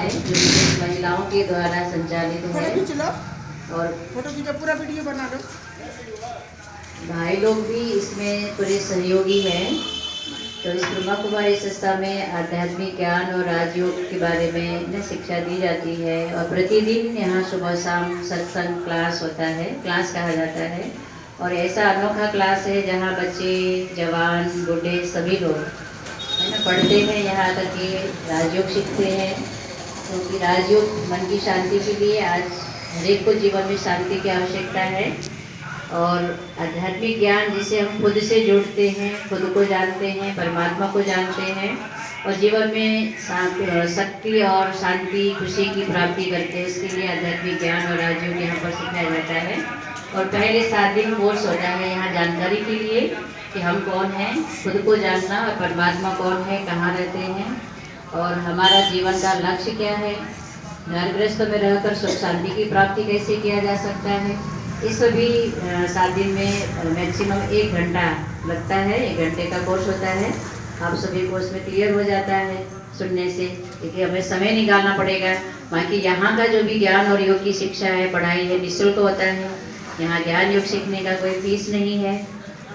है जो विशेष महिलाओं के द्वारा संचालित है। और फोटो खींचो, पूरा वीडियो बना लो। भाई लोग भी इसमें पूरे सहयोगी हैं। तो इस ब्रह्मा कुमारी संस्था में आध्यात्मिक ज्ञान और राजयोग के बारे में शिक्षा दी जाती है और प्रतिदिन यहाँ सुबह शाम सत्संग क्लास होता है, क्लास कहा जाता है। और ऐसा अनोखा क्लास है जहाँ बच्चे, जवान, बूढ़े सभी लोग है ना पढ़ते हैं, यहाँ तक कि राजयोग सीखते हैं। क्योंकि राजयोग मन की शांति के लिए आज हरेक को जीवन में शांति की आवश्यकता है। और आध्यात्मिक ज्ञान जिसे हम खुद से जुड़ते हैं, खुद को जानते हैं, परमात्मा को जानते हैं और जीवन में शक्ति और शांति, खुशी की प्राप्ति करते हैं। इसके लिए आध्यात्मिक ज्ञान और राजयोग यहाँ पर सिखाया जाता है। और पहले 7 दिन कोर्स होता है यहाँ जानकारी के लिए कि हम कौन हैं, खुद को जानना और परमात्मा कौन है, कहाँ रहते हैं और हमारा जीवन का लक्ष्य क्या है, घर गृहस्थ में रहकर सुख शांति की प्राप्ति कैसे किया जा सकता है। इस सभी 7 दिन में मैक्सिमम 1 घंटा लगता है, 1 घंटे का कोर्स होता है। आप सभी कोर्स में क्लियर हो जाता है सुनने से, क्योंकि हमें समय निकालना पड़ेगा। बाकी यहाँ का जो भी ज्ञान और योग की शिक्षा है, पढ़ाई है, निःशुल्क होता है। यहाँ ज्ञान योग सीखने का कोई फीस नहीं है।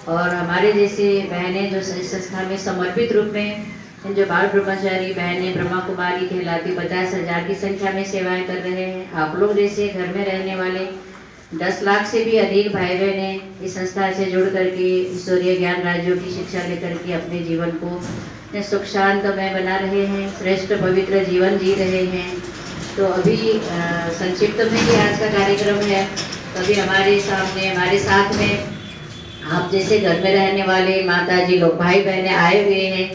और हमारे जैसे बहनें जो संस्था में समर्पित रूप में जो बाल ब्रह्मचारी बहनें ब्रह्मा कुमारी कहलाती 50,000 की संख्या में सेवाएं कर रहे हैं। आप लोग जैसे घर में रहने वाले 10 लाख से भी अधिक भाई बहनें इस संस्था से जुड़ करके ईश्वरीय ज्ञान राज्यों की शिक्षा लेकर के अपने जीवन को सुख शांतमय बना रहे हैं, श्रेष्ठ पवित्र जीवन जी रहे हैं। तो अभी संक्षिप्त में ही आज का कार्यक्रम है। अभी हमारे सामने, हमारे साथ में आप जैसे घर में रहने वाले माता जी लोग, भाई बहनें आए हुए हैं।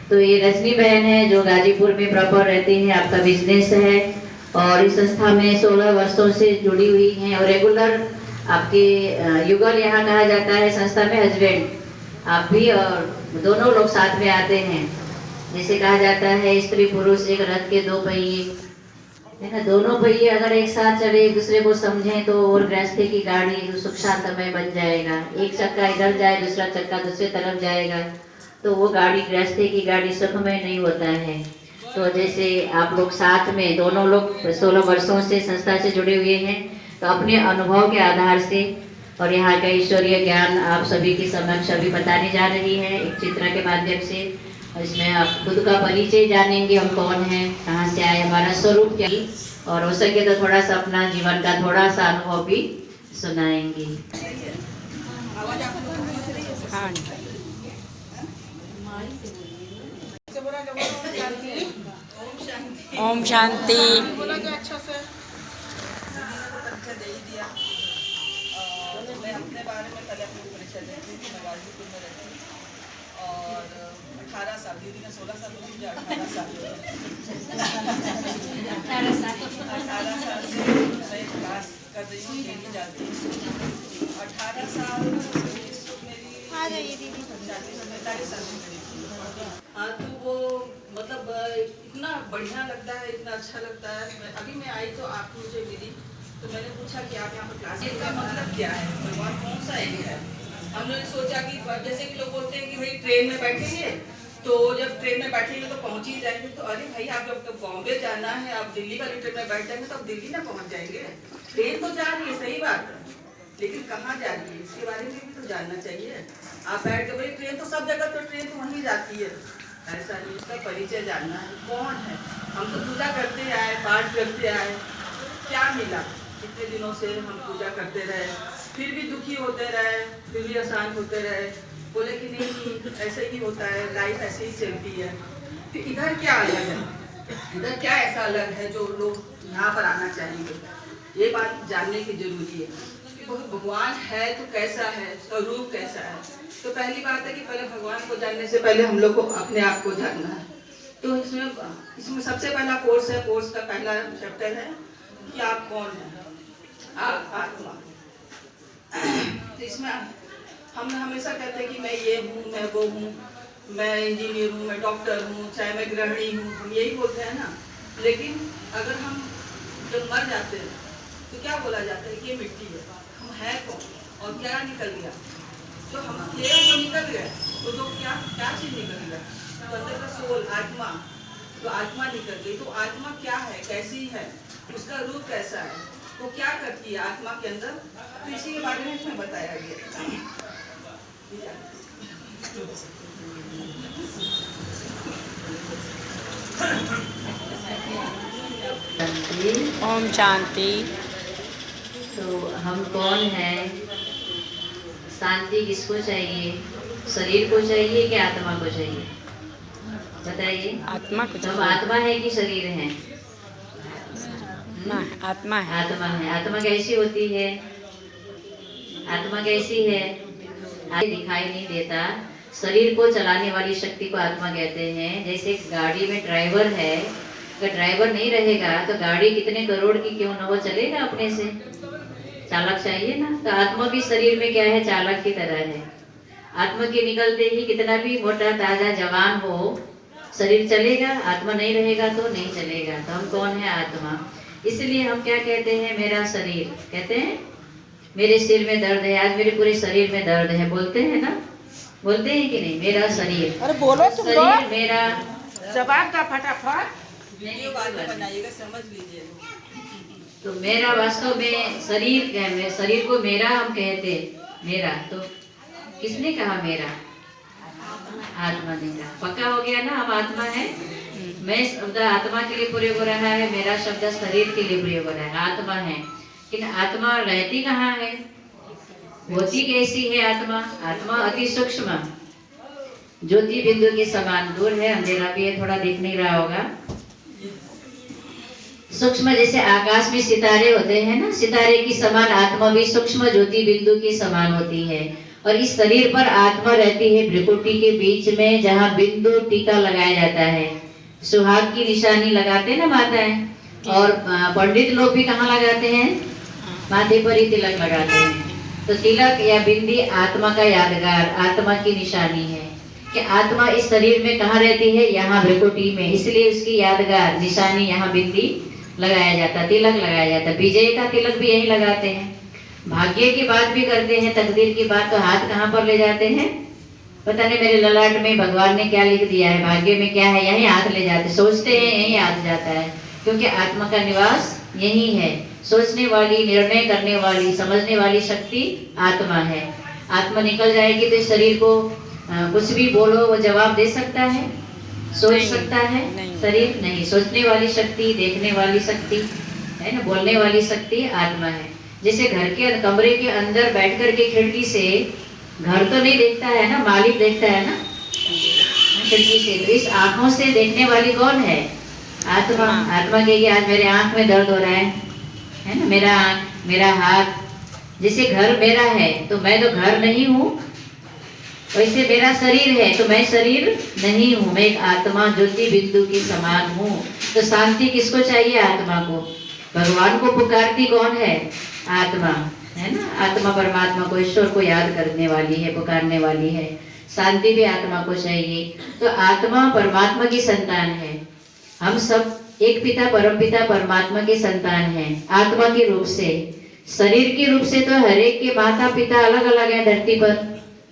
तो ये रजनी बहन है जो गाजीपुर में प्रॉपर रहती है, आपका बिजनेस है और इस संस्था में 16 वर्षों से जुड़ी हुई हैं और रेगुलर आपके युगल यहाँ कहा जाता है संस्था में हस्बैंड, आप भी और दोनों लोग साथ में आते हैं। जैसे कहा जाता है स्त्री पुरुष एक रथ के 2 पहिए है ना, दोनों पहिए अगर एक साथ चले, एक दूसरे को समझें तो और गृहस्थी की गाड़ी सुख शांतमय बन जाएगा। एक चक्का इधर जाए, दूसरा चक्का दूसरे तरफ जाएगा तो वो गाड़ी, गृहस्थी की गाड़ी सुखमय नहीं होता है। तो जैसे आप लोग साथ में दोनों लोग 16 वर्षों से संस्था से जुड़े हुए हैं, तो अपने अनुभव के आधार से और यहाँ का ईश्वरीय ज्ञान आप सभी के समक्ष अभी बताने जा रही है एक चित्र के माध्यम से। और इसमें आप खुद का परिचय जानेंगे, हम कौन हैं, कहाँ से आए, हमारा स्वरूप क्या, और हो सके तो थोड़ा सा अपना जीवन का थोड़ा सा अनुभव भी सुनाएंगे। ओम शांति। मैं अपने बारे में पहले अपनी परिचय देती थी। मैं गाजीपुर में रहती हूँ और 18 साल, दीदी ने 16 साल, मुझे 18 साल 18 साल से मैं क्लास कर रही हूँ, डेली जाती हूँ। 18 साल मेरी 40-45 साल की। हाँ, तो वो मतलब इतना बढ़िया लगता है, इतना अच्छा लगता है। अभी मैं आई तो आप मुझे मिली तो मैंने पूछा कि आप यहाँ पर क्लास का मतलब क्या है, भगवान कौन सा है। हमने सोचा कि जैसे कि लोग बोलते हैं कि भाई ट्रेन में बैठेंगे तो जब ट्रेन में बैठेंगे तो पहुँच ही जाएंगे। तो अरे भाई आप जब बॉम्बे जाना है, आप दिल्ली वाली ट्रेन में बैठ जाएंगे तो आप दिल्ली ना पहुँच जाएंगे। ट्रेन तो जा रही है, सही बात है, लेकिन कहाँ जा रही है इसके बारे में भी तो जानना चाहिए। आप बैठ के भाई ट्रेन तो सब जगह, तो ट्रेन तो वहीं जाती है, ऐसा नहीं। उसका परिचय जानना है, कौन है। हम तो पूजा करते आए, पाठ करते आए, क्या मिला। इतने दिनों से हम पूजा करते रहे, फिर भी दुखी होते रहे, फिर भी आसान होते रहे। बोले कि नहीं ऐसे ही होता है, लाइफ ऐसे ही चलती है। फिर इधर क्या अलग है, इधर क्या ऐसा अलग है जो लोग यहाँ पर आना चाहेंगे, ये बात जानने की जरूरी है कि भगवान है तो कैसा है, स्वरूप कैसा है। तो पहली बात है कि पहले भगवान को जानने से पहले हम लोग को अपने आप को जानना है। तो इसमें सबसे पहला कोर्स है, कोर्स का पहला चैप्टर है कि आप कौन हैं, आप आत्मा। तो इसमें हम हमेशा कहते हैं कि मैं ये हूँ, मैं वो हूँ, मैं इंजीनियर हूँ, मैं डॉक्टर हूँ, चाहे मैं गृहिणी हूँ, हम यही बोलते हैं ना। लेकिन अगर हम जब मर जाते हैं तो क्या बोला जाता है कि ये मिट्टी है, हम हैं कौन और क्या निकल गया। जो हम थे वो निकल गए, तो क्या क्या चीज़ निकल गया, तो अंदर का सोल, आत्मा, तो आत्मा निकल गई। तो आत्मा क्या है, कैसे कैसी है, उसका रूप कैसा है, वो क्या करती है आत्मा के अंदर, तो इसी के बारे में इसमें बताया गया। ओम शांति। तो हम कौन हैं? शांति किसको चाहिए? शरीर को चाहिए कि आत्मा को चाहिए? बताइए। आत्मा को तो हम आत्मा है कि शरीर है? ना, आत्मा है। आत्मा है। आत्मा कैसी होती है? आत्मा कैसी है? आगे दिखाई नहीं देता। शरीर को चलाने वाली शक्ति को आत्मा कहते हैं। जैसे गाड़ी में ड्राइवर है, अगर ड्राइवर नहीं रहेगा तो गाड़ी कितने करोड़ की क्यों न हो, चलेगा अपने से? चालक चाहिए ना। तो आत्मा भी शरीर में क्या है? चालक की तरह है। आत्मा के निकलते ही कितना भी मोटा ताजा जवान हो, शरीर चलेगा, आत्मा नहीं रहेगा तो नहीं चलेगा। तो हम कौन है? आत्मा। इसलिए हम क्या कहते हैं? मेरा शरीर। कहते हैं मेरे सिर में दर्द है, आज मेरे पूरे शरीर में दर्द है, बोलते हैं ना? बोलते हैं कि नहीं? मेरा शरीर। अरे बोलो तुम शरीर लोग, मेरा। जवाब का फटाफट। वीडियो बाद में बनाइएगा, समझ लीजिए। तो मेरा वास्तव में शरीर है। शरीर को मेरा हम कहते, मेरा। तो किसने कहा मेरा? आत्मा ने कहा। पक्का हो गया ना, हम आत्मा है। मैं शब्द आत्मा के लिए प्रयोग हो रहा है, मेरा शब्द शरीर के लिए प्रयोग हो रहा है। आत्मा है, लेकिन आत्मा रहती कहाँ है? होती कैसी है आत्मा? आत्मा अति सूक्ष्म, ज्योति बिंदु के समान। दूर है, अंधेरा भी है, थोड़ा दिख नहीं रहा होगा। सूक्ष्म जैसे आकाश में सितारे होते हैं ना, सितारे की समान आत्मा भी सूक्ष्म ज्योति बिंदु की समान होती है। और इस शरीर पर आत्मा रहती है भ्रुकुटी के बीच में, जहाँ बिंदु टीका लगाया जाता है। सुहाग की निशानी लगाते ना माताएं, और पंडित लोग भी कहाँ लगाते हैं? माथे पर ही तिलक लगाते हैं। तो तिलक या बिंदी आत्मा का यादगार, आत्मा की निशानी है कि आत्मा इस शरीर में कहाँ रहती है? यहाँ भ्रुकुटी में। इसलिए उसकी यादगार निशानी यहाँ बिंदी लगाया जाता, तिलक लगाया जाता। विजय का तिलक भी यही लगाते हैं। भाग्य की बात भी करते हैं, तकदीर की बात, तो हाथ कहाँ पर ले जाते हैं? पता नहीं मेरे ललाट में भगवान ने क्या लिख दिया है, भाग्य में क्या है, यही हाथ ले जाते। सोचते हैं यही हाथ जाता है, क्योंकि आत्मा का निवास यही है। सोचने वाली, निर्णय करने वाली, समझने वाली शक्ति आत्मा है। आत्मा निकल जाएगी तो शरीर को कुछ भी बोलो वो जवाब दे सकता है? सोच सकता है? शरीर नहीं। सोचने वाली शक्ति, देखने वाली शक्ति है ना, बोलने वाली शक्ति आत्मा है। जैसे घर के कमरे के अंदर बैठ कर के खिड़की से घर तो नहीं देखता है ना, मालिक देखता है ना खिड़की से। तो इस आंखों से देखने वाली कौन है? आत्मा। आत्मा कहेगी आज मेरे आंख में दर्द हो रहा है ना, मेरा आंख, मेरा हाथ। जैसे घर मेरा है तो मैं तो घर नहीं हूँ, वैसे मेरा शरीर है तो मैं शरीर नहीं हूँ, मैं एक आत्मा ज्योति बिंदु के समान हूँ। तो शांति किसको चाहिए? आत्मा को। भगवान को पुकारती कौन है? आत्मा है ना। आत्मा परमात्मा को, ईश्वर को याद करने वाली है, पुकारने वाली है। शांति भी आत्मा को चाहिए। तो आत्मा परमात्मा की संतान है। हम सब एक पिता परमपिता परमात्मा के संतान हैं, आत्मा के रूप से। शरीर के रूप से तो हर एक के माता पिता अलग अलग है धरती पर,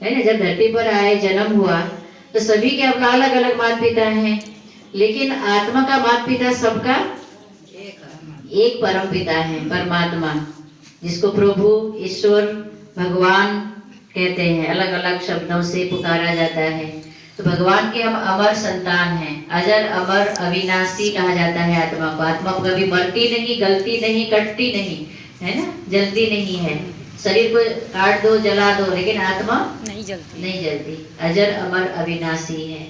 है ना। जब धरती पर आए, जन्म हुआ, तो सभी के अपना अलग अलग माता पिता हैं, लेकिन आत्मा का माता पिता सबका एक परम पिता है, परमात्मा, जिसको प्रभु, ईश्वर, भगवान कहते हैं। अलग अलग शब्दों से पुकारा जाता है। तो भगवान के हम अमर संतान हैं। अजर, अमर, अविनाशी कहा जाता है आत्मा को। आत्मा कभी मरती नहीं, गलती नहीं, कटती नहीं, है ना, जलती नहीं है। शरीर को काट दो, जला दो, लेकिन आत्मा नहीं जलती। अजर, अमर, अविनाशी है।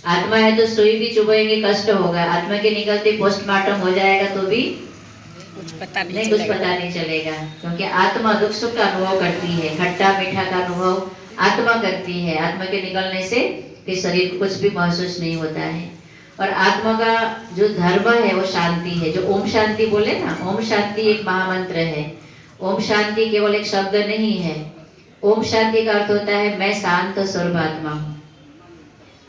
आत्मा है तो सुई भी चुभेंगे, कष्ट होगा। आत्मा के निकलते पोस्टमार्टम हो जाएगा तो भी कुछ पता नहीं चलेगा, क्योंकि आत्मा दुख सुख का अनुभव करती है, खट्टा मीठा का अनुभव आत्मा करती है। आत्मा के निकलने से कि शरीर को कुछ भी महसूस नहीं होता है। और आत्मा का जो धर्म है वो शांति है। जो ओम शांति बोले ना, ओम शांति एक महामंत्र है। ओम शांति केवल एक शब्द नहीं है। ओम शांति का अर्थ होता है मैं शांत स्वरूप आत्मा हूँ।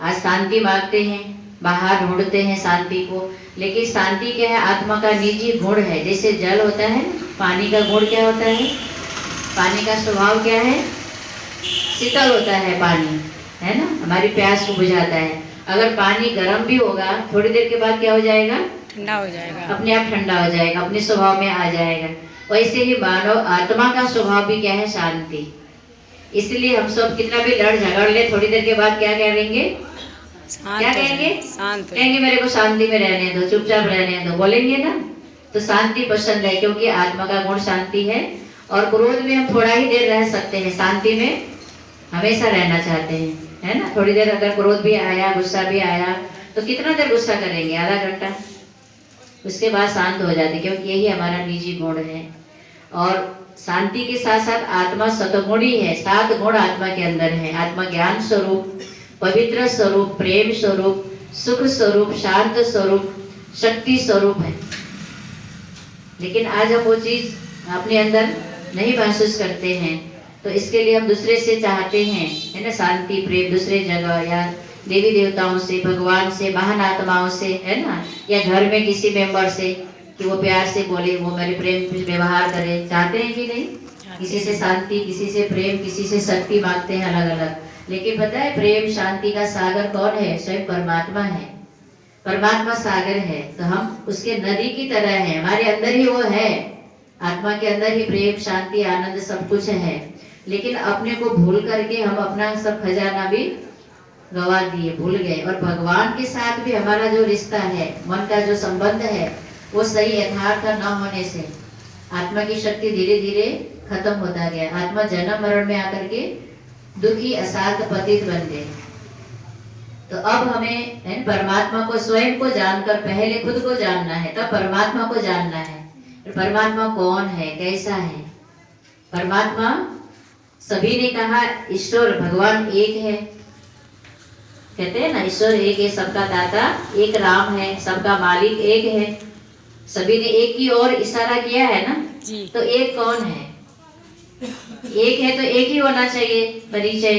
आज शांति मांगते हैं, बाहर ढूंढते हैं शांति को, लेकिन शांति क्या है? आत्मा का निजी गुण है। जैसे जल होता है, पानी का गुण क्या होता है? पानी का स्वभाव क्या है? शीतल होता है पानी, है ना, हमारी प्यास को बुझाता है। अगर पानी गर्म भी होगा, थोड़ी देर के बाद क्या हो जाएगा? ठंडा हो जाएगा, अपने आप ठंडा हो जाएगा, अपने स्वभाव में आ जाएगा। वैसे ही मानव आत्मा का स्वभाव भी क्या है? शांति। इसलिए हम सब कितना भी लड़ झगड़ ले, थोड़ी देर के बाद क्या करेंगे? क्या कहेंगे? शांत कहेंगे मेरे को शांति में रहने दो, चुपचाप रहने दो, बोलेंगे ना। तो शांति पसंद है, क्योंकि आत्मा का गुण शांति है। और क्रोध में हम थोड़ा ही देर रह सकते हैं, शांति में हमेशा रहना चाहते हैं, है ना। थोड़ी देर अगर क्रोध भी आया, गुस्सा भी आया, तो कितना देर गुस्सा करेंगे? आधा घंटा, उसके बाद शांत हो जाते, क्योंकि यही हमारा निजी गुण है। और शांति के साथ साथ आत्मा सतगुणी है, 7 गुण आत्मा के अंदर है। आत्मा ज्ञान स्वरूप, पवित्र स्वरूप, प्रेम स्वरूप, सुख स्वरूप, शांत स्वरूप, शक्ति स्वरूप है। लेकिन आज हम वो चीज अपने अंदर नहीं महसूस करते हैं, तो इसके लिए हम दूसरे से चाहते हैं, है ना, शांति प्रेम, दूसरे जगह या देवी देवताओं से, भगवान से, महान आत्माओं से, है ना, या घर में किसी मेंबर से, कि वो प्यार से बोले, वो मेरे प्रेम व्यवहार करे। चाहते हैं कि नहीं? किसी से शांति, किसी से प्रेम, किसी से शक्ति मांगते हैं अलग अलग। लेकिन पता है प्रेम शांति का सागर कौन है? स्वयं परमात्मा है। परमात्मा सागर है, तो हम उसके नदी की तरह है, हमारे अंदर ही वो है। आत्मा के अंदर ही प्रेम शांति आनंद सब कुछ है। लेकिन अपने को भूल करके हम अपना सब खजाना भी गवा दिए, भूल गए। और भगवान के साथ भी हमारा जो रिश्ता है, मन का जो संबंध है, वो सही यथार्थ न होने से आत्मा की शक्ति धीरे धीरे खत्म होता गया। आत्मा जन्म मरण में आकर के दुखी अशांत पतित बन गए। तो अब हमें परमात्मा को, स्वयं को जानकर, पहले खुद को जानना है, तब परमात्मा को जानना है। परमात्मा कौन है, कैसा है? परमात्मा, सभी ने कहा ईश्वर भगवान एक है, कहते हैं ना, ईश्वर एक है, सबका दाता एक राम है, सबका मालिक एक है। सभी ने एक की ओर इशारा किया है ना जी। तो एक कौन है? एक है तो एक ही होना चाहिए परिचय।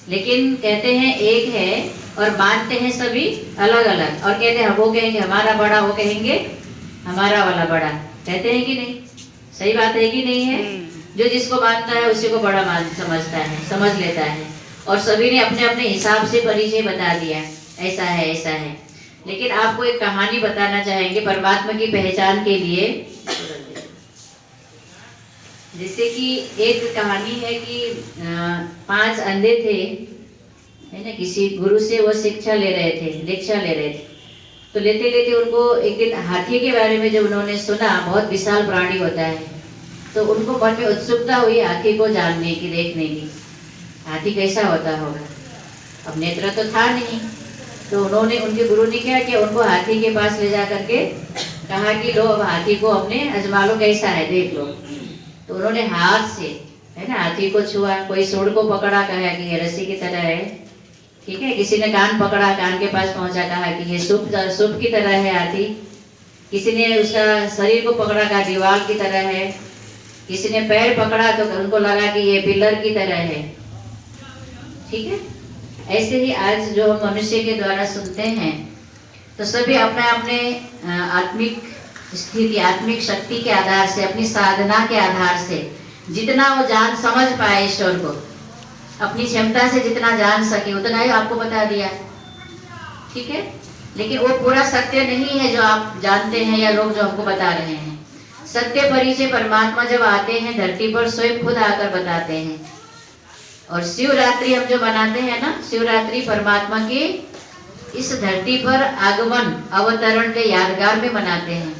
लेकिन कहते हैं एक है और मानते हैं सभी अलग अलग, और कहते हैं वो कहेंगे हमारा बड़ा, वो कहेंगे हमारा वाला बड़ा। कहते हैं कि नहीं? सही बात है कि नहीं है? जो जिसको मानता है उसी को बड़ा समझता है, समझ लेता है। और सभी ने अपने अपने हिसाब से परिचय बता दिया, ऐसा है ऐसा है। लेकिन आपको एक कहानी बताना चाहेंगे परमात्मा की पहचान के लिए। जैसे कि एक कहानी है कि 5 अंधे थे, है ना, किसी गुरु से वो शिक्षा ले रहे थे, दीक्षा ले रहे थे। तो लेते लेते उनको एक दिन हाथी के बारे में जब उन्होंने सुना, बहुत विशाल प्राणी होता है, तो उनको मन में उत्सुकता हुई हाथी को जानने की, देखने की, हाथी कैसा होता होगा। अब नेत्र तो था नहीं, तो उन्होंने, उनके गुरु ने क्या किया, उनको हाथी के पास ले जा करके कहा कि लो अब हाथी को अपने आजमा लो, कैसा है देख लो। तो उन्होंने हाथ से, है ना, हाथी को छुआ। कोई सूंड को पकड़ा, कहा कि ये रस्सी की तरह है, ठीक है। किसी ने कान पकड़ा, कान के पास पहुंचा, कहा कि ये सूप की तरह है हाथी। किसी ने उसका शरीर को पकड़ा, कहा दीवार की तरह है। किसी ने पैर पकड़ा तो उनको लगा कि ये पिलर की तरह है, ठीक है। ऐसे ही आज जो हम मनुष्य के द्वारा सुनते हैं, तो सभी अपने अपने आत्मिक स्थिति, आत्मिक शक्ति के आधार से, अपनी साधना के आधार से जितना वो जान समझ पाए ईश्वर को, अपनी क्षमता से जितना जान सके उतना ही आपको बता दिया, ठीक है। लेकिन वो पूरा सत्य नहीं है जो आप जानते हैं या लोग जो हमको बता रहे हैं। सत्य परिचय परमात्मा जब आते हैं धरती पर, स्वयं खुद आकर बताते हैं। और शिवरात्रि हम जो मनाते हैं ना, शिवरात्रि परमात्मा के इस धरती पर आगमन, अवतरण के यादगार में मनाते हैं।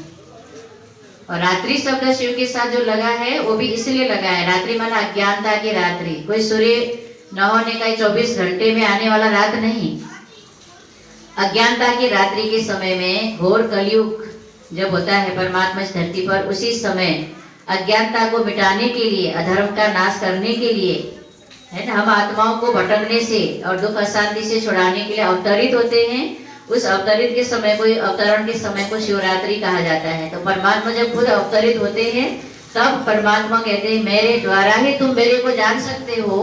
और रात्रि शब्द शिव के साथ जो लगा है वो भी इसलिए लगा है, रात्रि माना अज्ञानता की रात्रि, कोई सूर्य न होने का 24 घंटे में आने वाला रात नहीं। अज्ञानता की रात्रि के समय में, घोर कलयुग जब होता है परमात्मा इस धरती पर, उसी समय अज्ञानता को मिटाने के लिए, अधर्म का नाश करने के लिए, है ना, हम आत्माओं को भटकने से और दुख अशांति से छुड़ाने के लिए अवतरित होते हैं। उस अवतरित के समय को, अवतरण के समय को शिवरात्रि कहा जाता है। तो परमात्मा जब खुद अवतरित होते हैं तब परमात्मा कहते हैं मेरे द्वारा ही तुम मेरे को जान सकते हो,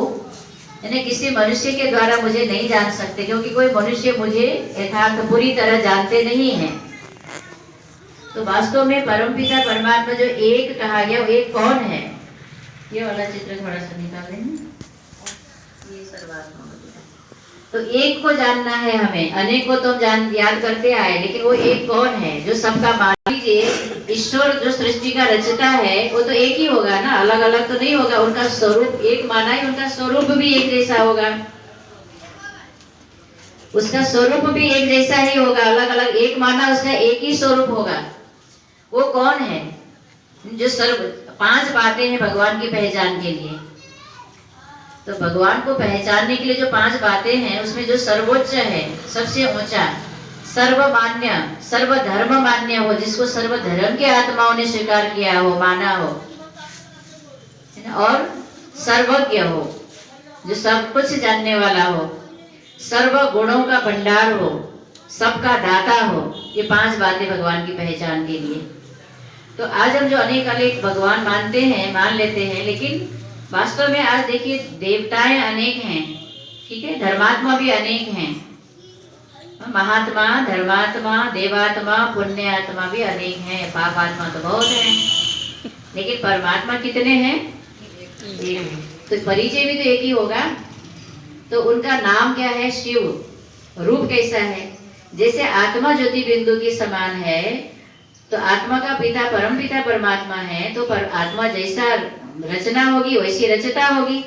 यानी किसी मनुष्य के द्वारा मुझे नहीं जान सकते, क्योंकि कोई मनुष्य मुझे यथार्थ पूरी तरह जानते नहीं है। तो वास्तव में परमपिता परमात्मा जो एक कहा गया, वो एक कौन है? ये वाला चित्र थोड़ा सा निकालें, ये सर्वात्मा। तो एक को जानना है हमें, अनेक को तो हम याद करते आए, लेकिन वो एक कौन है जो सबका मान लीजिए। ईश्वर जो सृष्टि का रचता है वो तो एक ही होगा ना, अलग अलग तो नहीं होगा। उनका स्वरूप एक माना ही, उनका स्वरूप भी एक जैसा होगा, उसका स्वरूप भी एक जैसा ही होगा। अलग अलग एक माना, उसका एक ही स्वरूप होगा। वो कौन है जो सर्व 5 बातें हैं भगवान की पहचान के लिए। तो भगवान को पहचानने के लिए जो 5 बातें हैं, उसमें जो सर्वोच्च है, सबसे ऊंचा, सर्वमान्य, सर्वधर्म मान्य हो, जिसको सर्वधर्म के आत्माओं ने स्वीकार किया हो, माना हो, और सर्वज्ञ हो, जो सब कुछ जानने वाला हो, सर्व गुणों का भंडार हो, सबका दाता हो। ये 5 बातें भगवान की पहचान के लिए। तो आज हम जो अनेक अनेक भगवान मानते हैं, मान लेते हैं, लेकिन वास्तव में आज देखिए देवताएं अनेक हैं, ठीक है, धर्मात्मा भी अनेक हैं, महात्मा, धर्मात्मा, देवात्मा, पुण्यात्मा भी अनेक हैं, पापात्मा तो बहुत हैं, लेकिन परमात्मा कितने हैं? एक है। तो परिचय भी तो एक ही होगा। तो उनका नाम क्या है? शिव। रूप कैसा है? जैसे आत्मा ज्योति बिंदु के समान है, तो आत्मा का पिता परम पिता परमात्मा है, तो आत्मा जैसा रचना होगी वैसी रचता होगी।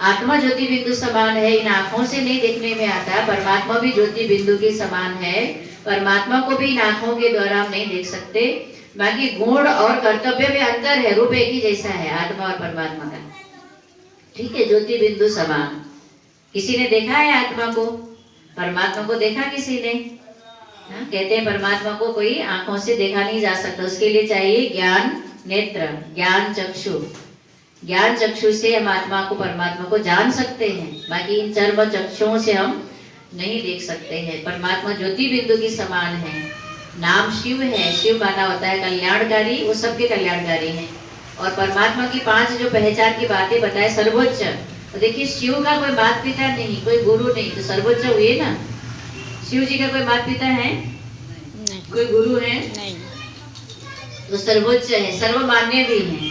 आत्मा ज्योति बिंदु समान है, इन आंखों से नहीं देखने में आता। परमात्मा भी ज्योति बिंदु के समान है, परमात्मा को भी इन आंखों के द्वारा हम नहीं देख सकते। बाकी गुण और कर्तव्य में अंतर है, रूप एक ही जैसा है आत्मा और परमात्मा का, ठीक है, ज्योति बिंदु समान। किसी ने देखा है आत्मा को? परमात्मा को देखा किसी ने? कहते हैं परमात्मा को कोई आंखों से देखा नहीं जा सकता, उसके लिए चाहिए ज्ञान नेत्र, ज्ञान चक्षु। ज्ञान चक्षु से हम आत्मा को, परमात्मा को जान सकते हैं, बाकी इन चर्म चक्षुओं से हम नहीं देख सकते हैं। परमात्मा ज्योति बिंदु के समान है। नाम शिव है, शिव माना होता है कल्याणकारी, वो सबके कल्याणकारी हैं। और परमात्मा की 5 जो पहचान की बातें बताए, सर्वोच्च। तो देखिए शिव का कोई माता पिता नहीं, कोई गुरु नहीं, तो सर्वोच्च हुए ना। शिव जी का कोई माता पिता है? नहीं। कोई गुरु है? नहीं। तो सर्वोच्च है, सर्वमान्य भी है।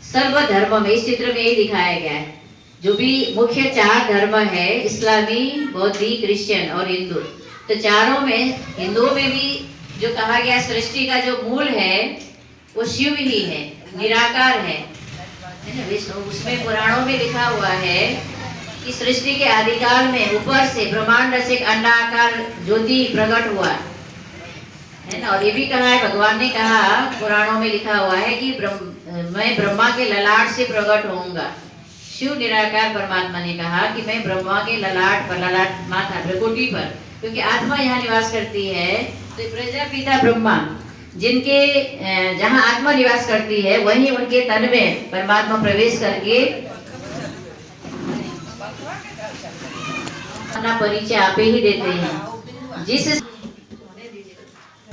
सर्वधर्म में इस चित्र में यही दिखाया गया है। जो भी मुख्य 4 धर्म है, इस्लामी, बौद्धी, क्रिश्चियन और हिंदू, तो चारों में, हिंदुओं में भी जो कहा गया सृष्टि का जो मूल है वो शिव ही है, निराकार है ना। विष्णु, उसमें पुराणों में लिखा हुआ है कि सृष्टि के आदिकाल में ऊपर से ब्रह्मांड से एक अंडाकार ज्योति प्रकट हुआ है ना। और ये भी कहा है, भगवान ने कहा, पुराणों में लिखा हुआ है कि मैं ब्रह्मा के ललाट से प्रकट होऊंगा। शिव निराकार परमात्मा ने कहा कि मैं ब्रह्मा के ललाट पर, ललाट माथा प्रकोटी पर, क्योंकि आत्मा यहाँ निवास करती है, तो प्रजापिता ब्रह्मा जिनके जहाँ आत्मा निवास करती है, वहीं उनके तन में परमात्मा प्रवेश करके अपना परिचय आपे ही देते हैं। जिस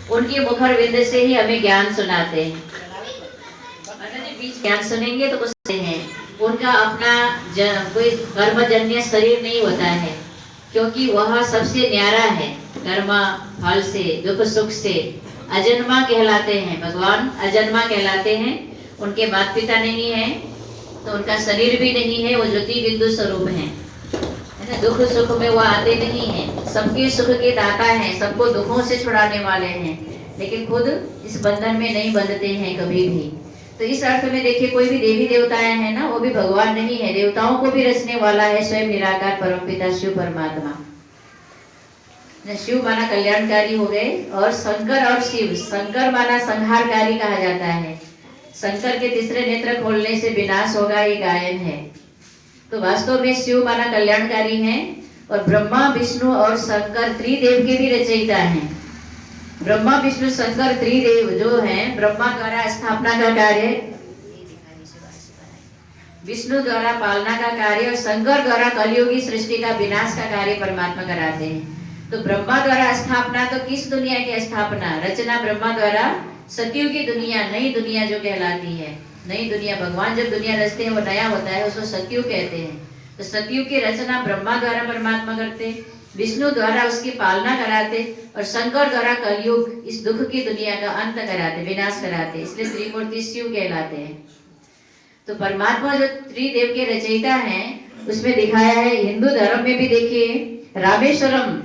उनके मुखर विंद से ही हमें ज्ञान सुनाते हैं। ज्ञान सुनेंगे तो कुछ हैं, उनका अपना कोई कर्मजन्य शरीर नहीं होता है, क्योंकि वह सबसे न्यारा है। कर्म फल से, दुख सुख से अजन्मा कहलाते हैं। भगवान अजन्मा कहलाते हैं। उनके माता पिता नहीं है, तो उनका शरीर भी नहीं है, वो ज्योति बिंदु स्वरूप है ना। दुख सुख में वो आते नहीं हैं, सबके सुख के दाता हैं, सबको दुखों से छुड़ाने वाले हैं, लेकिन खुद इस बंधन में नहीं बंधते हैं कभी भी। तो इस अर्थ में देखिए, कोई भी देवी देवताएं हैं ना, वो भी भगवान नहीं है, देवताओं को भी रचने वाला है स्वयं निराकार परमपिता शिव परमात्मा। शिव माना कल्याणकारी हो गए, और शंकर और शिव, शंकर माना संहारकारी कहा जाता है। शंकर के तीसरे नेत्र खोलने से विनाश होगा, ये गायन है। तो वास्तव में शिव माना कल्याणकारी हैं, और ब्रह्मा विष्णु और शंकर त्रिदेव के भी रचयिता हैं। ब्रह्मा विष्णु शंकर त्रिदेव जो हैं, ब्रह्मा द्वारा स्थापना का कार्य, विष्णु द्वारा पालना का कार्य, और शंकर द्वारा कलयुगी सृष्टि का विनाश का कार्य परमात्मा कराते हैं। तो ब्रह्मा द्वारा स्थापना, तो किस दुनिया की स्थापना? रचना ब्रह्मा द्वारा सतयुग की दुनिया, नई दुनिया जो कहलाती है, नई दुनिया। भगवान जब दुनिया रचते हैं वो नया होता है, उसको सतयुग कहते हैं। तो सतयुग की रचना ब्रह्मा द्वारा परमात्मा करते, विष्णु द्वारा उसकी पालना कराते, और शंकर द्वारा कलयुग, इस दुख की दुनिया का अंत कराते, विनाश कराते, इसलिए त्रिमूर्ति शिव कहलाते हैं। तो परमात्मा जो त्रिदेव के रचयिता हैं, उसमें दिखाया है। हिंदू धर्म में भी देखिए रामेश्वरम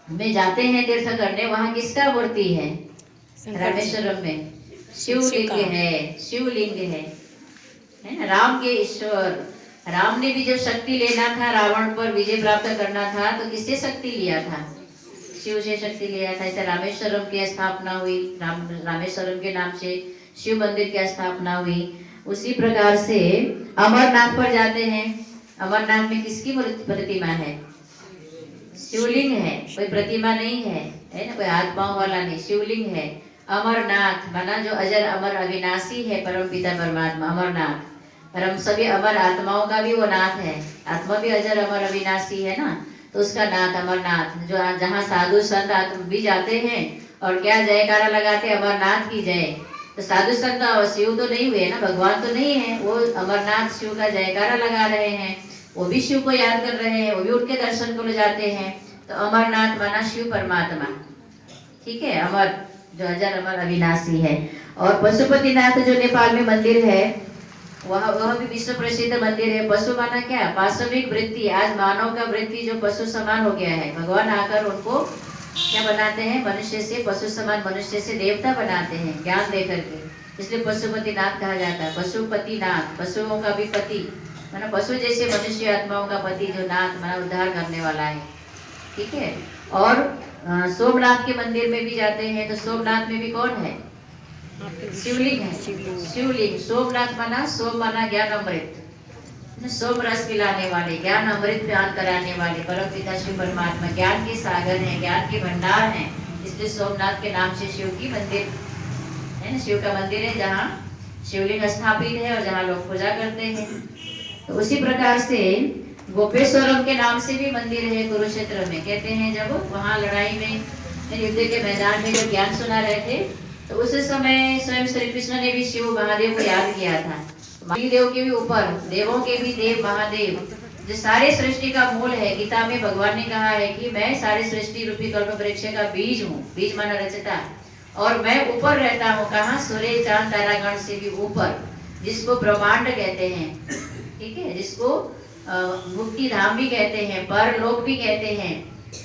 में जाते हैं तीर्थ करने, वहाँ किसका मूर्ति है? रामेश्वरम में शिवलिंग है, शिवलिंग है ना। राम के ईश्वर, राम ने भी जब शक्ति लेना था, रावण पर विजय प्राप्त करना था, तो किससे शक्ति लिया था? शिव से शक्ति लिया था। ऐसे रामेश्वरम की स्थापना हुई, रामेश्वरम के नाम से शिव मंदिर की स्थापना हुई। उसी प्रकार से अमरनाथ पर जाते हैं, अमरनाथ में किसकी प्रतिमा है? शिवलिंग है, कोई प्रतिमा नहीं है ना, कोई हाथ पांव वाला नहीं, शिवलिंग है। अमरनाथ माना जो अजर अमर अविनाशी है, परम पिता परमात्मा अमरनाथ। और हम सभी अमर आत्माओं का भी वो नाथ है, आत्मा भी अजर अमर अविनाशी है ना, तो उसका नाथ अमरनाथ, जो जहाँ साधु संत आत्मा भी जाते हैं और क्या जयकारा लगाते हैं, अमरनाथ की जय। तो साधु संत शिव तो नहीं हुए ना, भगवान तो नहीं है, वो अमरनाथ शिव का जयकारा लगा रहे हैं, वो भी शिव को याद कर रहे हैं, वो भी उठ के दर्शन को ले जाते हैं। तो अमरनाथ माना शिव परमात्मा, ठीक है, अमर जो अजर अमर अविनाशी है। और पशुपतिनाथ जो नेपाल में मंदिर है, वह भी विश्व प्रसिद्ध मंदिर है। पशु माना क्या? पाशविक वृत्ति। आज मानव का वृत्ति जो पशु समान हो गया है, भगवान आकर उनको क्या बनाते हैं? मनुष्य से पशु समान, मनुष्य से देवता बनाते हैं ज्ञान दे करके, इसलिए पशुपतिनाथ कहा जाता है। पशुपतिनाथ, पशुओं का भी पति, माना पशु जैसे मनुष्य आत्माओं का पति, जो नाथ माना उद्धार करने वाला है, ठीक है। और सोमनाथ के मंदिर में भी जाते हैं, तो सोमनाथ में भी कौन है? शिवलिंग है, शिवलिंग। सोमनाथ माना, सोम माना ज्ञान अमृत, सोम रस पिलाने वाले, ज्ञान अमृत पान कराने वाले परम पिता शिव परमात्मा ज्ञान के सागर हैं, ज्ञान के भंडार हैं, इसलिए सोमनाथ के नाम से शिव की मंदिर है ना, शिव का मंदिर है जहाँ शिवलिंग स्थापित है और जहाँ लोग पूजा करते हैं। तो उसी प्रकार से गोपेश्वरम के नाम से भी मंदिर है कुरुक्षेत्र में। कहते हैं जब वहाँ लड़ाई में, युद्ध के मैदान में जब ज्ञान सुना रहे थे, तो उस समय स्वयं श्री कृष्ण ने भी शिव महादेव को याद किया था। महादेव के भी ऊपर, देवों के भी देव महादेव, जो सारे सृष्टि का मूल है। गीता में भगवान ने कहा है कि मैं सारे सृष्टि रूपी कल्प वृक्ष का बीज हूँ, बीज माना रचता, और मैं ऊपर रहता हूँ। कहाँ? सूर्य चांद तारागण से भी ऊपर, जिसको ब्रह्मांड कहते हैं, ठीक है, जिसको मुक्ति धाम भी कहते हैं, परलोक भी कहते हैं,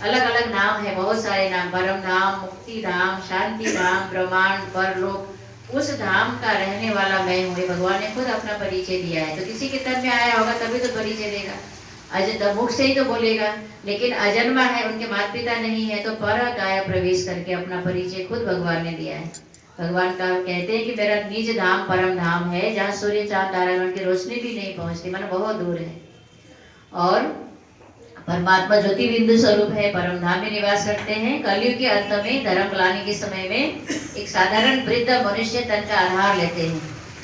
अलग अलग नाम है, बहुत सारे नाम, परम धाम, मुक्ति धाम, शांति धाम, ब्रह्मांड, परलोक। उस धाम का रहने वाला मैं हूँ, भगवान ने खुद अपना परिचय दिया है। तो किसी के तन में आया होगा तभी तो परिचय देगा, अजय मुख से ही तो बोलेगा, लेकिन अजन्मा है, उनके माता पिता नहीं है, तो पर काया प्रवेश करके अपना परिचय खुद भगवान ने दिया है। भगवान का कहते हैं कि मेरा निज धाम परम धाम है, जहाँ सूर्य चांद तारागण की रोशनी भी नहीं पहुँचती, माना बहुत दूर है। और परमात्मा ज्योति बिंदु स्वरूप है, परम धाम में निवास करते हैं। कलयुग के अंत में, धर्म लाने के समय में, एक साधारण वृद्ध मनुष्य तन का आधार लेते हैं,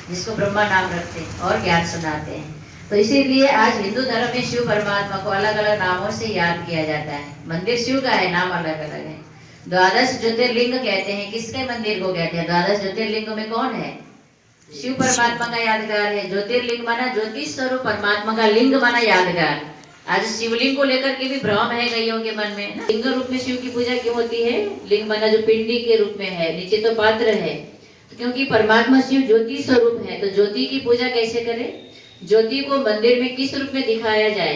जिसको ब्रह्मा नाम रखते हैं और ज्ञान सुनाते हैं। तो इसीलिए आज हिंदू धर्म में शिव परमात्मा को अलग अलग नामों से याद किया जाता है। मंदिर शिव का है, नाम अलग अलग है। द्वादश ज्योतिर्लिंग कहते हैं, किसके मंदिर को कहते हैं? द्वादश ज्योतिर्लिंग में कौन है? शिव परमात्मा का यादगार है। ज्योतिर्लिंग माना ज्योति स्वरूप परमात्मा का, लिंग माना यादगार। आज शिवलिंग को लेकर के भी भ्रम है कईयों के मन में, लिंग रूप में शिव की पूजा क्यों होती है? लिंग माना जो पिंडी के रूप में है, नीचे तो पात्र है, क्योंकि परमात्मा शिव ज्योति स्वरूप है। तो ज्योति की पूजा कैसे करें? ज्योति को मंदिर में किस रूप में दिखाया जाए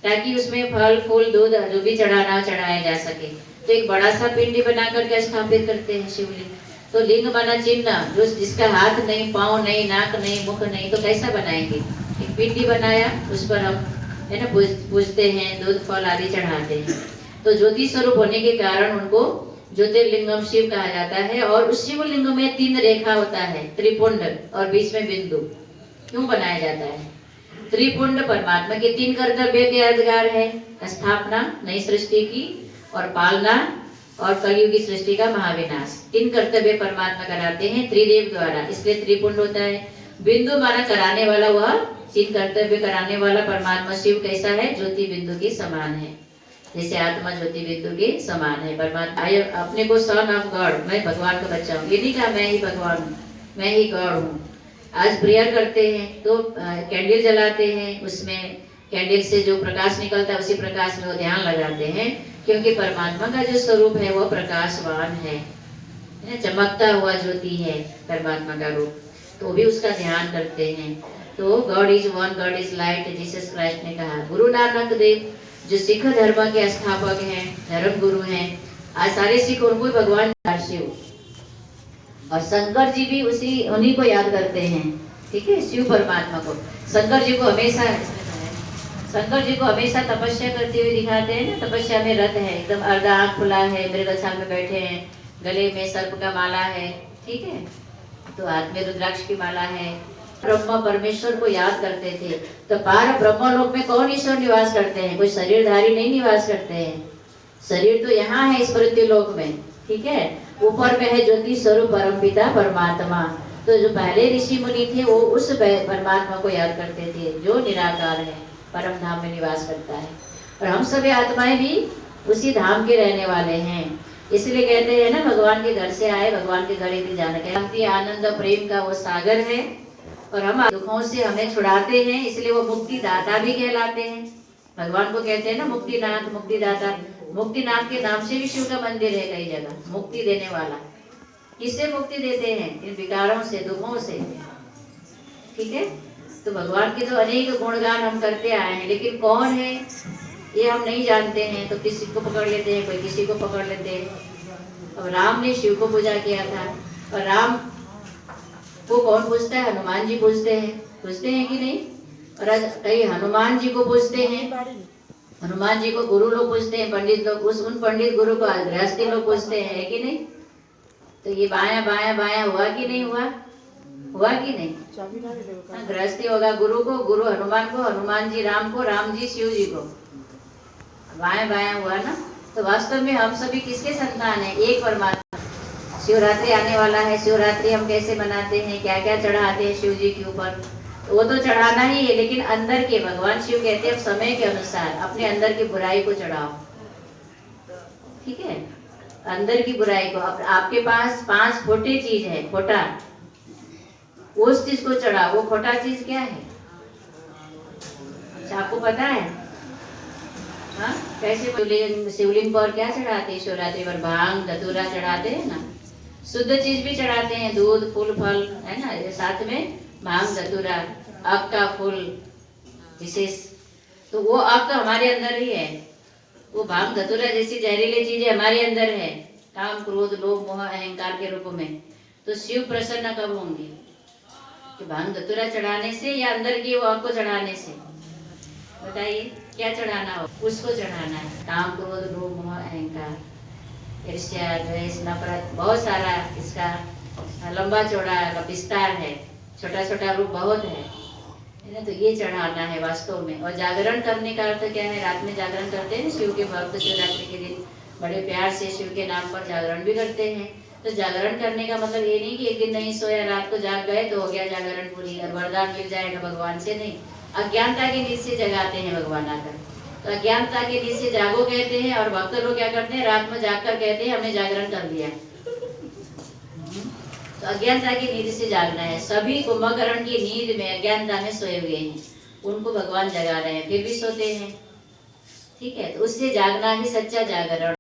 ताकि उसमें फल फूल दूध जो भी चढ़ाना चढ़ाया जा सके? तो एक बड़ा सा पिंडी बना करके स्थापित करते हैं शिवलिंग। तो लिंग माना चिन्ह, जो जिसका हाथ नहीं, पाँव नहीं, नाक नहीं, मुख नहीं, तो कैसा बनाएंगे? एक पिंडी बनाया, उस पर हम है ना पूजते हैं, दूध फल आदि चढ़ाते हैं। तो ज्योति स्वरूप होने के कारण उनको ज्योतिर्लिंगम शिव कहा जाता है। और उस शिवलिंग में 3 रेखा होता है, त्रिपुंड, और बीच में बिंदु क्यों बनाया जाता है? त्रिपुंड परमात्मा के 3 कर्तव्य के यादगार है, स्थापना नई सृष्टि की, और पालना, और कलयुग की सृष्टि का महाविनाश। 3 कर्तव्य परमात्मा कराते हैं त्रिदेव द्वारा, इसलिए त्रिपुंड होता है। बिंदु माना कराने वाला, वह 3 कर्तव्य कराने वाला परमात्मा शिव कैसा है? ज्योति बिंदु के समान है, जैसे आत्मा ज्योति बिंदु के समान है। परमात्मा अपने को सन ऑफ गॉड, मैं भगवान का बच्चा हूँ, ये नहीं कहा मैं ही भगवान हूँ, मैं ही गॉड हूँ। आज प्रेयर करते हैं तो कैंडल जलाते हैं, उसमें कैंडल से जो प्रकाश निकलता है उसी प्रकाश में वो ध्यान लगाते हैं, क्योंकि परमात्मा का जो स्वरूप है वो प्रकाशवान है, चमकता हुआ ज्योति है परमात्मा का रूप, तो भी उसका ध्यान करते हैं। तो God is one, God is light, Jesus Christ ने कहा। गुरु नानक देव जो सिख धर्म के स्थापक हैं, धर्म गुरु हैं, आज सारे सिख उनको ही भगवान शिव, और शंकर जी भी उन्हीं को याद करते हैं। ठीक है, शिव परमात्मा को। शंकर जी को हमेशा तपस्या करते हुए दिखाते हैं ना, तपस्या में रत है, एकदम अर्धा आँख खुला है, मृगछाल में बैठे हैं, गले में सर्प का माला है, ठीक है, तो हाथ में रुद्राक्ष की माला है। ब्रह्मा परमेश्वर को याद करते थे। तो पार ब्रह्म लोक में कौन ईश्वर निवास करते हैं? कोई शरीरधारी नहीं निवास करते हैं। शरीर तो यहाँ है इस पृथ्वी लोक में, ठीक है, ऊपर में है ज्योति स्वरूप परम पिता परमात्मा। तो जो पहले ऋषि मुनि थे वो उस परमात्मा को याद करते थे जो निराकार है, परम धाम में निवास करता है। और हम सभी आत्माएं भी उसी धाम के रहने वाले हैं। इसलिए कहते हैं ना, भगवान के घर से आए भगवान के घर ही जाना। शांति आनंद प्रेम का वो सागर है, और हम दुखों से हमें छुड़ाते हैं, इसलिए वो मुक्तिदाता भी कहलाते हैं। भगवान को कहते हैं ना मुक्तिनाथ, मुक्तिदाता। मुक्तिनाथ के नाम से भी शिव का मंदिर है कई जगह। मुक्ति देने वाला, किससे मुक्ति देते हैं? इन विकारों से, दुखों से, ठीक है। तो भगवान के तो अनेक गुणगान हम करते आए हैं, लेकिन कौन है ये हम नहीं जानते हैं। तो किसी को पकड़ लेते हैं, कोई किसी को पकड़ लेते हैं। अब राम ने शिव को पूजा किया था, और राम को कौन पूजता है? हनुमान जी पूजते हैं कि नहीं? और कई हनुमान जी को पूजते हैं, हनुमान जी को गुरु लोग पूजते हैं, पंडित लोग उन पंडित गुरु को गृहस्थी लोग पूजते हैं, है कि नहीं? तो ये बाया बाया बाया हुआ कि नहीं हुआ? हुआ कि नहीं? गृहस्थी होगा गुरु को, गुरु हनुमान को, हनुमान जी राम को, राम जी शिव जी को, बाया बाया हुआ ना। तो वास्तव में हम सभी किसके संतान हैं? एक परमात्मा। शिवरात्रि आने वाला है, शिवरात्रि हम कैसे मनाते हैं, क्या क्या चढ़ाते हैं शिव जी के ऊपर? तो वो तो चढ़ाना ही है, लेकिन अंदर के, भगवान शिव कहते हैं समय के अनुसार अपने अंदर की बुराई को चढ़ाओ, ठीक है, अंदर की बुराई को। अब आपके पास 5 खोटी चीज है, खोटा, उस चीज को चढ़ाओ। वो खोटा चीज क्या है? अच्छा, आपको पता है? हाँ, कैसे? शिवलिंग पर क्या चढ़ाते हैं शिवरात्रि पर? भांग धतूरा चढ़ाते हैं ना। शुद्ध चीज भी चढ़ाते हैं, दूध फूल फल, है ना, ये साथ में भांग धतूरा, आग का फूल विशेष। तो वो आग तो हमारे अंदर ही है। वो भांग धतूरा जैसी जहरीली चीजें हमारे अंदर है, काम क्रोध लोभ मोह अहंकार के रूप में। तो शिव प्रसन्न कब होंगे? कि भांग धतूरा चढ़ाने से या अंदर की वो आग को चढ़ाने से? बताइए, क्या चढ़ाना हो? उसको चढ़ाना है। काम क्रोध लोभ मोह अहंकार, ईर्ष्या द्वेष नफरत, बहुत सारा इसका लंबा चौड़ा विस्तार है, छोटा छोटा रूप बहुत है ना। तो ये चढ़ाना है वास्तव में। और जागरण करने का अर्थ क्या है? रात में जागरण करते हैं शिव के भक्त, शिवरात्रि के दिन बड़े प्यार से शिव के नाम पर जागरण भी करते हैं। तो जागरण करने का मतलब ये नहीं कि एक दिन नहीं सोया, रात को जाग गए तो हो गया जागरण पूरी और वरदान मिल जाएगा भगवान से, नहीं। अज्ञानता की नींद से जगाते हैं भगवान आकर। तो अज्ञानता की नींद से जागो कहते हैं, और भक्त लोग क्या करते हैं? रात में जागकर कहते हैं हमने जागरण कर लिया। तो अज्ञानता की नींद से जागना है। सभी कुंभकर्ण की नींद में अज्ञानता में सोए हुए हैं, उनको भगवान जगा रहे हैं, फिर भी सोते हैं, ठीक है। तो उससे जागना ही सच्चा जागरण।